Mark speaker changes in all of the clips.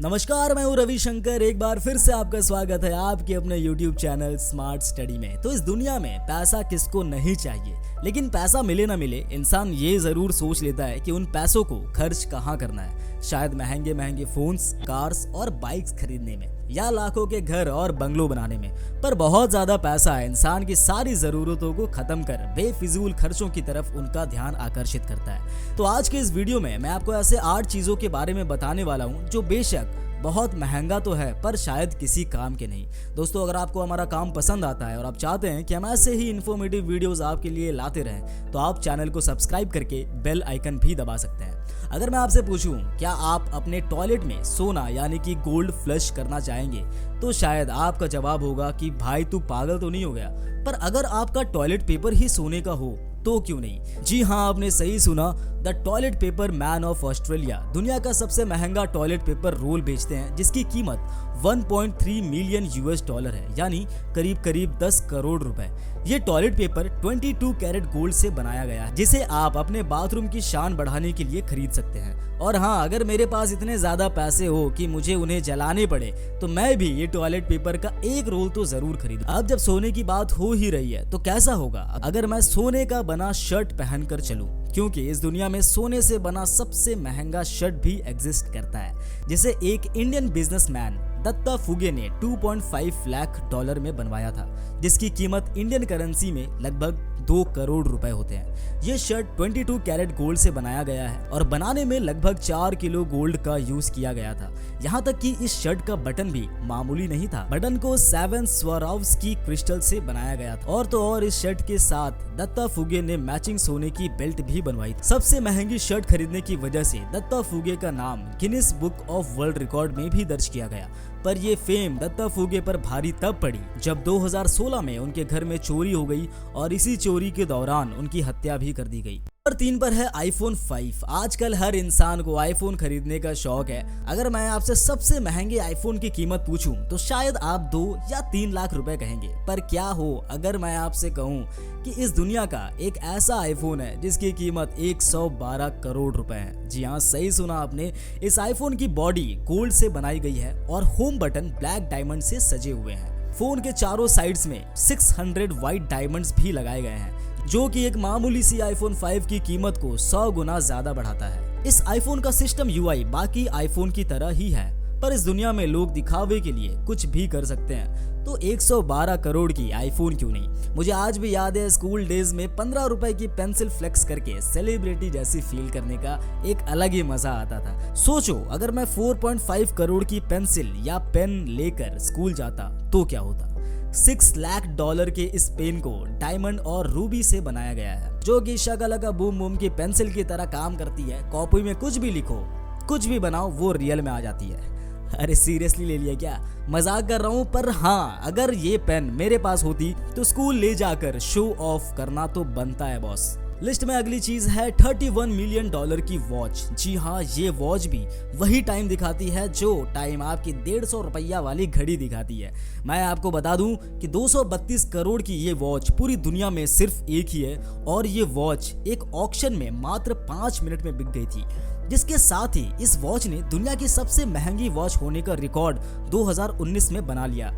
Speaker 1: नमस्कार, मैं हूँ रविशंकर। एक बार फिर से आपका स्वागत है आपके अपने YouTube चैनल स्मार्ट स्टडी में। तो इस दुनिया में पैसा किसको नहीं चाहिए, लेकिन पैसा मिले ना मिले इंसान ये जरूर सोच लेता है कि उन पैसों को खर्च कहाँ करना है। शायद महंगे महंगे फोन्स, कार्स और बाइक्स खरीदने में, या लाखों के घर और बंगलो बनाने में। पर बहुत ज्यादा पैसा इंसान की सारी जरूरतों को खत्म कर बेफिजूल खर्चों की तरफ उनका ध्यान आकर्षित करता है। तो आज के इस वीडियो में मैं आपको ऐसे 8 चीजों के बारे में बताने वाला हूँ जो बेशक बहुत महंगा तो है पर शायद किसी काम के नहीं। दोस्तों, अगर आपको हमारा काम पसंद आता है और आप चाहते हैं कि हम ऐसे ही इन्फॉर्मेटिव वीडियोस आपके लिए लाते रहें, तो आप चैनल को सब्सक्राइब करके बेल आइकन भी दबा सकते हैं। अगर मैं आपसे पूछूं क्या आप अपने टॉयलेट में सोना यानी कि गोल्ड फ्लश करना चाहेंगे, तो शायद आपका जवाब होगा कि भाई तू पागल तो नहीं हो गया। पर अगर आपका टॉयलेट पेपर ही सोने का हो तो क्यों नहीं? जी हाँ, आपने सही सुना। The toilet paper man of Australia दुनिया का सबसे महंगा टॉयलेट पेपर रोल बेचते हैं, जिसकी कीमत 1.3 मिलियन $, है, यानी करीब करीब 10 करोड़ रुपए। ये टॉयलेट पेपर 22 कैरेट गोल्ड से बनाया गया है, जिसे आप अपने बाथरूम की शान बढ़ाने के लिए खरीद सकते हैं। और हाँ, अगर मेरे पास इतने ज्यादा पैसे हो कि मुझे उन्हें जलाने पड़े, तो मैं भी ये टॉयलेट पेपर का एक रोल तो जरूर खरीदूं। अब जब सोने की बात हो ही रही है, तो कैसा होगा अगर मैं सोने का बना शर्ट पहनकर चलूं? क्योंकि इस दुनिया में सोने से बना सबसे महंगा शर्ट भी एग्जिस्ट करता है, जिसे एक इंडियन बिजनेसमैन दत्ता फुगे ने $2.5 लाख में बनवाया था, जिसकी कीमत इंडियन करेंसी में लगभग 2 करोड़ रुपए होते हैं। ये शर्ट 22 कैरेट गोल्ड से बनाया गया है और बनाने में लगभग 4 किलो गोल्ड का यूज किया गया था। यहाँ तक कि इस शर्ट का बटन भी मामूली नहीं था। बटन को 7 स्वारोव्स्की क्रिस्टल से बनाया गया था। और तो और इस शर्ट के साथ दत्ता फुगे ने मैचिंग सोने की बेल्ट भी बनवाई थी। सबसे महंगी शर्ट खरीदने की वजह से दत्ता फुगे का नाम Guinness book of world record में भी दर्ज किया गया। पर ये फेम दत्ता फुगे पर भारी तब पड़ी जब 2016 में उनके घर में चोरी हो गई और इसी चोरी के दौरान उनकी हत्या भी कर दी गई। नंबर 3 पर है iPhone 5। आजकल हर इंसान को आईफोन खरीदने का शौक है। अगर मैं आपसे सबसे महंगे आईफोन की कीमत पूछूं, तो शायद आप 2 या 3 लाख रुपए कहेंगे। पर क्या हो अगर मैं आपसे कहूं कि इस दुनिया का एक ऐसा आईफोन है जिसकी कीमत 112 करोड़ रुपए है। जी हाँ, सही सुना आपने। इस आईफोन की बॉडी गोल्ड से बनाई गई है और होम बटन ब्लैक डायमंड से सजे हुए हैं। फोन के चारों साइड्स में 600 व्हाइट डायमंड्स भी लगाए गए हैं, जो कि एक मामूली सी iPhone 5 की कीमत को 100 गुना ज्यादा बढ़ाता है। इस आईफोन का सिस्टम UI बाकी आईफोन की तरह ही है, पर इस दुनिया में लोग दिखावे के लिए कुछ भी कर सकते हैं, तो 112 करोड़ की आईफोन क्यों नहीं? मुझे आज भी याद है, स्कूल डेज में 15 रुपए की पेंसिल फ्लेक्स करके सेलिब्रिटी जैसी फील करने का एक अलग ही मजा आता था। सोचो, अगर मैं 4.5 करोड़ की पेंसिल या पेन लेकर स्कूल जाता तो क्या होता? $6 लाख के इस पेन को डायमंड और रूबी से बनाया गया है, जो कि शकलका बूम बूम की पेंसिल की तरह काम करती है। कॉपी में कुछ भी लिखो, कुछ भी बनाओ, वो रियल में आ जाती है। अरे सीरियसली ले लिया क्या? मजाक कर रहा हूँ। पर हाँ, अगर ये पेन मेरे पास होती तो स्कूल ले जाकर शो ऑफ करना तो बनता है बॉस। लिस्ट में अगली चीज है $31 मिलियन की वॉच। जी हाँ, ये वॉच भी वही टाइम दिखाती है जो टाइम आपकी 150 रुपया वाली घड़ी दिखाती है। मैं आपको बता दूं कि 232 करोड़ की ये वॉच पूरी दुनिया में सिर्फ एक ही है, और ये वॉच एक ऑक्शन में मात्र 5 मिनट में बिक गई थी, जिसके साथ ही इस वॉच ने दुनिया की सबसे महंगी वॉच होने का रिकॉर्ड 2019 में बना लिया।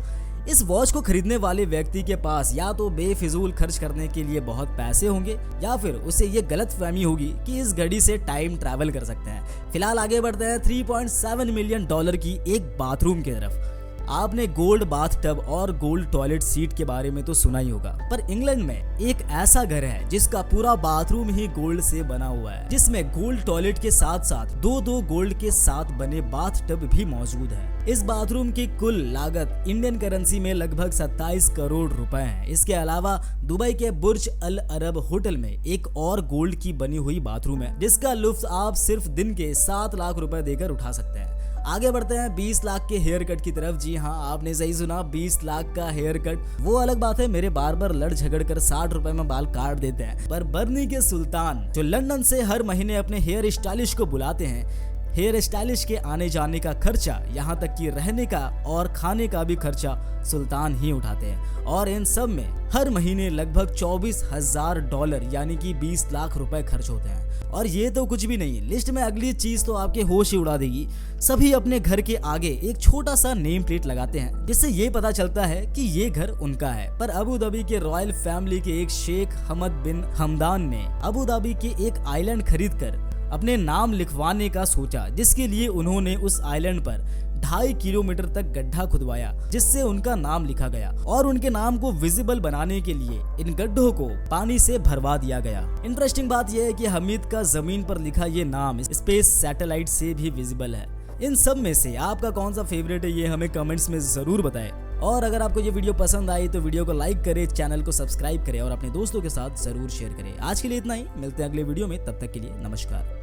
Speaker 1: इस वॉच को खरीदने वाले व्यक्ति के पास या तो बेफिजूल खर्च करने के लिए बहुत पैसे होंगे, या फिर उसे ये गलतफहमी होगी कि इस घड़ी से टाइम ट्रैवल कर सकते हैं। फिलहाल आगे बढ़ते हैं $3.7 मिलियन की एक बाथरूम की तरफ। आपने गोल्ड बाथटब और गोल्ड टॉयलेट सीट के बारे में तो सुना ही होगा, पर इंग्लैंड में एक ऐसा घर है जिसका पूरा बाथरूम ही गोल्ड से बना हुआ है, जिसमें गोल्ड टॉयलेट के साथ साथ 2 गोल्ड के साथ बने बाथटब भी मौजूद है। इस बाथरूम की कुल लागत इंडियन करेंसी में लगभग 27 करोड़ रुपए है। इसके अलावा दुबई के बुर्ज अल अरब होटल में एक और गोल्ड की बनी हुई बाथरूम है, जिसका लुत्फ आप सिर्फ दिन के 7 लाख रुपए देकर उठा सकते हैं। आगे बढ़ते हैं 20 लाख के हेयर कट की तरफ। जी हाँ, आपने सही सुना, 20 लाख का हेयर कट। वो अलग बात है, मेरे बार्बर लड़ झगड़ कर 60 रुपए में बाल काट देते हैं, पर बर्नी के सुल्तान जो लंदन से हर महीने अपने हेयर स्टाइलिश को बुलाते हैं, हेयर स्टाइलिश के आने जाने का खर्चा, यहाँ तक कि रहने का और खाने का भी खर्चा सुल्तान ही उठाते हैं। और इन सब में हर महीने लगभग $24,000 यानी कि 20 लाख रुपए खर्च होते हैं। और ये तो कुछ भी नहीं, लिस्ट में अगली चीज तो आपके होश ही उड़ा देगी। सभी अपने घर के आगे एक छोटा सा नेम प्लेट लगाते हैं, जिससे ये पता चलता है कि ये घर उनका है। पर अबू धाबी के रॉयल फैमिली के एक शेख हमद बिन हमदान ने अबू धाबी के एक आइलैंड खरीदकर अपने नाम लिखवाने का सोचा, जिसके लिए उन्होंने उस आइलैंड पर 2.5 किलोमीटर तक गड्ढा खुदवाया, जिससे उनका नाम लिखा गया। और उनके नाम को विजिबल बनाने के लिए इन गड्ढों को पानी से भरवा दिया गया। इंटरेस्टिंग बात यह है कि हमीद का जमीन पर लिखा ये नाम स्पेस सैटेलाइट से भी विजिबल है। इन सब में से आपका कौन सा फेवरेट है, ये हमें कमेंट्स में जरूर बताएं। और अगर आपको ये वीडियो पसंद आई तो वीडियो को लाइक करें, चैनल को सब्सक्राइब करें और अपने दोस्तों के साथ जरूर शेयर करें। आज के लिए इतना ही, मिलते हैं अगले वीडियो में, तब तक के लिए नमस्कार।